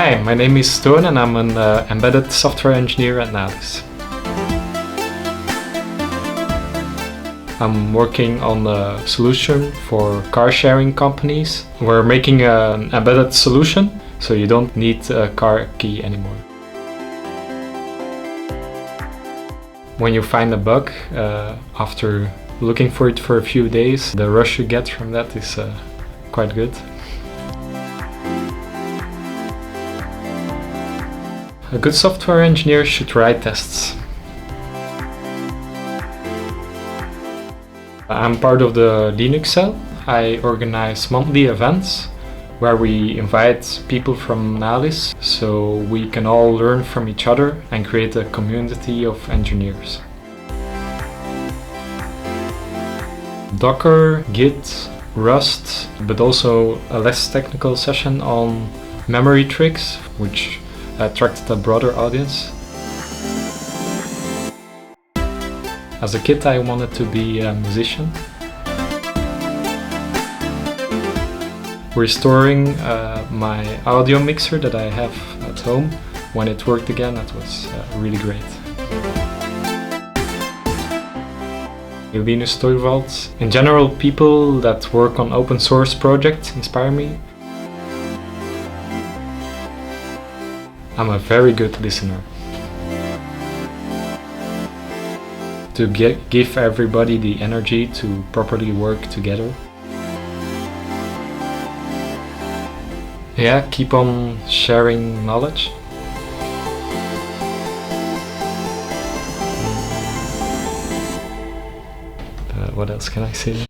Hi, my name is Toon and I'm an embedded software engineer at Nalys. I'm working on a solution for car sharing companies. We're making an embedded solution, so you don't need a car key anymore. When you find a bug, after looking for it for a few days, the rush you get from that is quite good. A good software engineer should write tests. I'm part of the Linux cell. I organize monthly events where we invite people from Nalys so we can all learn from each other and create a community of engineers. Docker, Git, Rust, but also a less technical session on memory tricks, which attracted a broader audience. As a kid, I wanted to be a musician. Restoring my audio mixer that I have at home, when it worked again, that was really great. Linus Torvalds. In general, people that work on open source projects inspire me. I'm a very good listener. To give everybody the energy to properly work together. Yeah, keep on sharing knowledge. What else can I say?